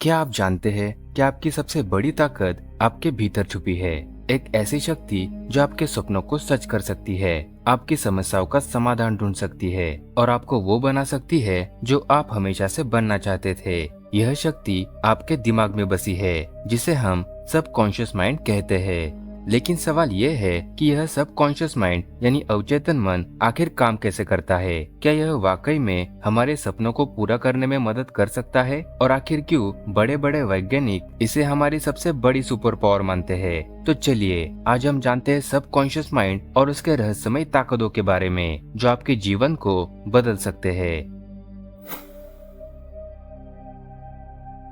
क्या आप जानते हैं कि आपकी सबसे बड़ी ताकत आपके भीतर छुपी है? एक ऐसी शक्ति जो आपके सपनों को सच कर सकती है, आपकी समस्याओं का समाधान ढूंढ सकती है और आपको वो बना सकती है जो आप हमेशा से बनना चाहते थे। यह शक्ति आपके दिमाग में बसी है, जिसे हम सबकॉन्शियस माइंड कहते हैं। लेकिन सवाल यह है कि यह सबकॉन्शियस माइंड यानी अवचेतन मन आखिर काम कैसे करता है? क्या यह वाकई में हमारे सपनों को पूरा करने में मदद कर सकता है? और आखिर क्यों बड़े बड़े वैज्ञानिक इसे हमारी सबसे बड़ी सुपर पावर मानते हैं? तो चलिए आज हम जानते हैं सबकॉन्शियस माइंड और उसके रहस्यमय ताकतों के बारे में, जो आपके जीवन को बदल सकते हैं।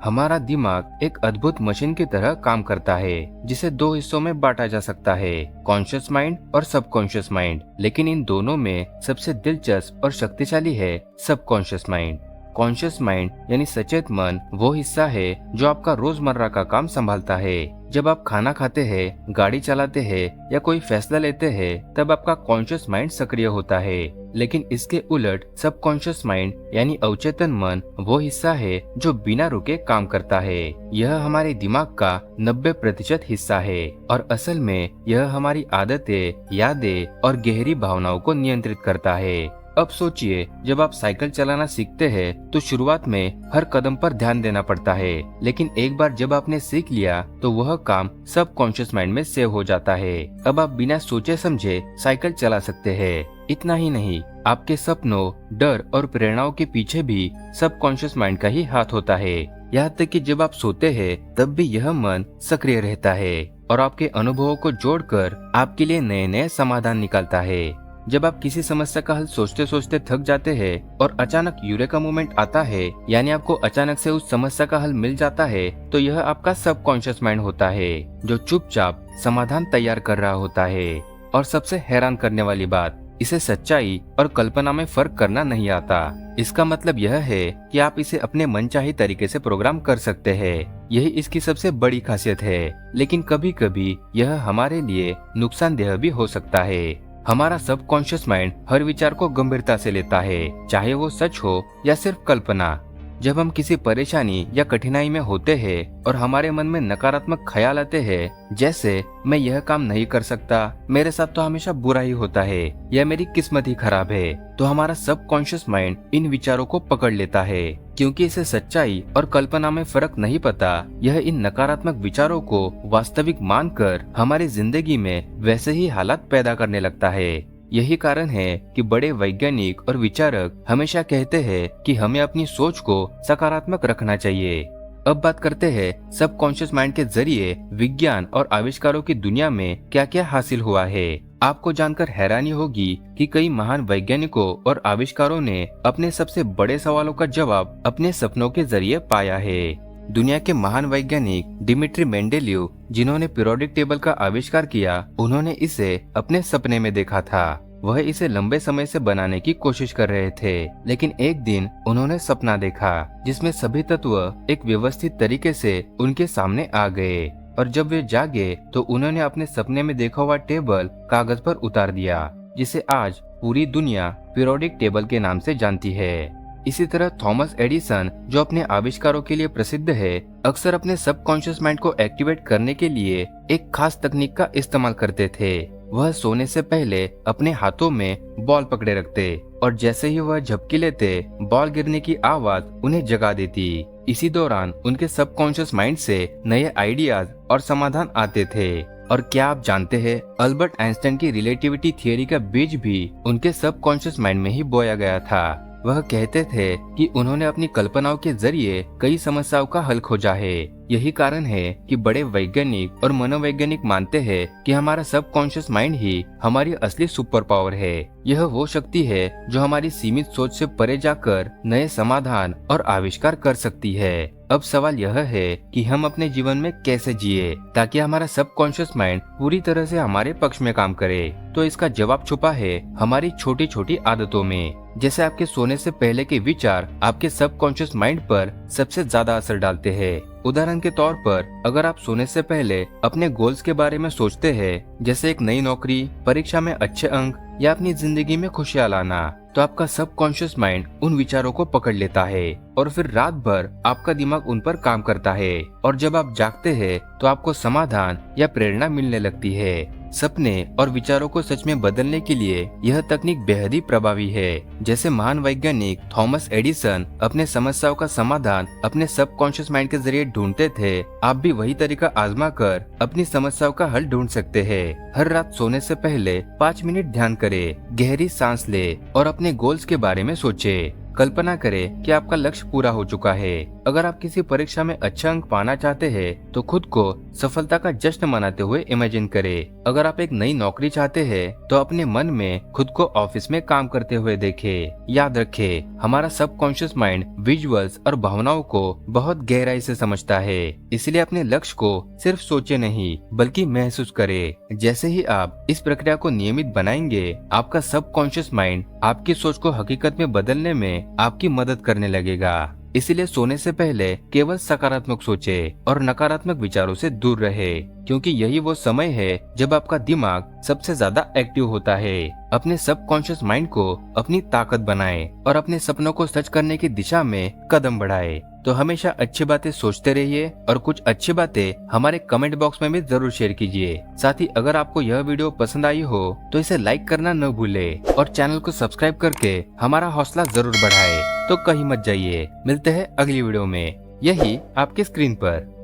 हमारा दिमाग एक अद्भुत मशीन की तरह काम करता है, जिसे दो हिस्सों में बांटा जा सकता है, कॉन्शियस माइंड और सबकॉन्शियस माइंड। लेकिन इन दोनों में सबसे दिलचस्प और शक्तिशाली है सबकॉन्शियस माइंड। कॉन्शियस माइंड यानी सचेत मन वो हिस्सा है जो आपका रोजमर्रा का काम संभालता है। जब आप खाना खाते हैं, गाड़ी चलाते हैं या कोई फैसला लेते हैं, तब आपका कॉन्शियस माइंड सक्रिय होता है। लेकिन इसके उलट सबकॉन्शियस माइंड यानी अवचेतन मन वो हिस्सा है जो बिना रुके काम करता है। यह हमारे दिमाग का 90% हिस्सा है और असल में यह हमारी आदतें, यादें और गहरी भावनाओं को नियंत्रित करता है। अब सोचिए, जब आप साइकिल चलाना सीखते हैं तो शुरुआत में हर कदम पर ध्यान देना पड़ता है, लेकिन एक बार जब आपने सीख लिया तो वह काम सबकॉन्शियस माइंड में सेव हो जाता है। अब आप बिना सोचे समझे साइकिल चला सकते हैं। इतना ही नहीं, आपके सपनों, डर और प्रेरणाओं के पीछे भी सबकॉन्शियस माइंड का ही हाथ होता है। यहाँ तक कि जब आप सोते हैं तब भी यह मन सक्रिय रहता है और आपके अनुभवों को जोड़कर आपके लिए नए नए समाधान निकालता है। जब आप किसी समस्या का हल सोचते सोचते थक जाते हैं और अचानक यूरेका मोमेंट आता है, यानी आपको अचानक से उस समस्या का हल मिल जाता है, तो यह आपका सबकॉन्शियस माइंड होता है जो चुपचाप समाधान तैयार कर रहा होता है। और सबसे हैरान करने वाली बात, इसे सच्चाई और कल्पना में फर्क करना नहीं आता। इसका मतलब यह है कि आप इसे अपने मनचाही तरीके से प्रोग्राम कर सकते हैं। यही इसकी सबसे बड़ी खासियत है। लेकिन कभी कभी यह हमारे लिए नुकसानदेह भी हो सकता है। हमारा सबकॉन्शियस माइंड हर विचार को गंभीरता से लेता है, चाहे वो सच हो या सिर्फ कल्पना। जब हम किसी परेशानी या कठिनाई में होते हैं और हमारे मन में नकारात्मक ख्याल आते हैं, जैसे मैं यह काम नहीं कर सकता, मेरे साथ तो हमेशा बुरा ही होता है या मेरी किस्मत ही खराब है, तो हमारा सबकॉन्शियस माइंड इन विचारों को पकड़ लेता है। क्योंकि इसे सच्चाई और कल्पना में फर्क नहीं पता, यह इन नकारात्मक विचारों को वास्तविक मानकर हमारी जिंदगी में वैसे ही हालात पैदा करने लगता है। यही कारण है कि बड़े वैज्ञानिक और विचारक हमेशा कहते हैं कि हमें अपनी सोच को सकारात्मक रखना चाहिए। अब बात करते हैं सबकॉन्शियस माइंड के जरिए विज्ञान और आविष्कारों की दुनिया में क्या क्या हासिल हुआ है। आपको जानकर हैरानी होगी कि कई महान वैज्ञानिकों और आविष्कारों ने अपने सबसे बड़े सवालों का जवाब अपने सपनों के जरिए पाया है। दुनिया के महान वैज्ञानिक डिमिट्री मेंडेलीव, जिन्होंने पीरियोडिक टेबल का आविष्कार किया, उन्होंने इसे अपने सपने में देखा था। वह इसे लंबे समय से बनाने की कोशिश कर रहे थे, लेकिन एक दिन उन्होंने सपना देखा जिसमें सभी तत्व एक व्यवस्थित तरीके से उनके सामने आ गए। और जब वे जागे तो उन्होंने अपने सपने में देखा हुआ टेबल कागज पर उतार दिया, जिसे आज पूरी दुनिया पीरियोडिक टेबल के नाम से जानती है। इसी तरह थॉमस एडिसन, जो अपने आविष्कारों के लिए प्रसिद्ध है, अक्सर अपने सबकॉन्शियस माइंड को एक्टिवेट करने के लिए एक खास तकनीक का इस्तेमाल करते थे। वह सोने से पहले अपने हाथों में बॉल पकड़े रखते और जैसे ही वह झपकी लेते, बॉल गिरने की आवाज उन्हें जगा देती। इसी दौरान उनके सबकॉन्शियस माइंड से नए आइडियाज और समाधान आते थे। और क्या आप जानते हैं, अल्बर्ट आइंस्टाइन की रिलेटिविटी थियरी का बीज भी उनके सबकॉन्शियस माइंड में ही बोया गया था। वह कहते थे कि उन्होंने अपनी कल्पनाओं के जरिए कई समस्याओं का हल खोजा है। यही कारण है कि बड़े वैज्ञानिक और मनोवैज्ञानिक मानते हैं कि हमारा सबकॉन्शियस माइंड ही हमारी असली सुपर पावर है। यह वो शक्ति है जो हमारी सीमित सोच से परे जाकर नए समाधान और आविष्कार कर सकती है। अब सवाल यह है कि हम अपने जीवन में कैसे जिए ताकि हमारा सबकॉन्शियस माइंड पूरी तरह से हमारे पक्ष में काम करे। तो इसका जवाब छुपा है हमारी छोटी छोटी आदतों में। जैसे आपके सोने से पहले के विचार आपके सबकॉन्शियस माइंड पर सबसे ज्यादा असर डालते हैं। उदाहरण के तौर पर, अगर आप सोने से पहले अपने गोल्स के बारे में सोचते हैं, जैसे एक नई नौकरी, परीक्षा में अच्छे अंक या अपनी जिंदगी में खुशियां लाना, तो आपका सबकॉन्शियस माइंड उन विचारों को पकड़ लेता है और फिर रात भर आपका दिमाग उन पर काम करता है और जब आप जागते हैं तो आपको समाधान या प्रेरणा मिलने लगती है। सपने और विचारों को सच में बदलने के लिए यह तकनीक बेहद ही प्रभावी है। जैसे महान वैज्ञानिक थॉमस एडिसन अपने समस्याओं का समाधान अपने सबकॉन्शियस माइंड के जरिए ढूंढते थे, आप भी वही तरीका आजमा कर अपनी समस्याओं का हल ढूंढ सकते हैं। हर रात सोने से पहले 5 मिनट ध्यान करें, गहरी सांस ले और अपने गोल्स के बारे में सोचे। कल्पना करें कि आपका लक्ष्य पूरा हो चुका है। अगर आप किसी परीक्षा में अच्छा अंक पाना चाहते हैं तो खुद को सफलता का जश्न मनाते हुए इमेजिन करें। अगर आप एक नई नौकरी चाहते हैं तो अपने मन में खुद को ऑफिस में काम करते हुए देखें। याद रखें, हमारा सबकॉन्शियस माइंड विजुअल्स और भावनाओं को बहुत गहराई से समझता है, इसलिए अपने लक्ष्य को सिर्फ सोचे नहीं बल्कि महसूस करें। जैसे ही आप इस प्रक्रिया को नियमित बनाएंगे, आपका सबकॉन्शियस माइंड आपकी सोच को हकीकत में बदलने में आपकी मदद करने लगेगा। इसलिए सोने से पहले केवल सकारात्मक सोचे और नकारात्मक विचारों से दूर रहे, क्योंकि यही वो समय है जब आपका दिमाग सबसे ज्यादा एक्टिव होता है। अपने सबकॉन्शियस माइंड को अपनी ताकत बनाएं और अपने सपनों को सच करने की दिशा में कदम बढ़ाएं। तो हमेशा अच्छी बातें सोचते रहिए और कुछ अच्छी बातें हमारे कमेंट बॉक्स में भी जरूर शेयर कीजिए। साथ ही अगर आपको यह वीडियो पसंद आई हो तो इसे लाइक करना न भूलें और चैनल को सब्सक्राइब करके हमारा हौसला जरूर बढ़ाएं। तो कहीं मत जाइए, मिलते हैं अगली वीडियो में यही आपके स्क्रीन पर।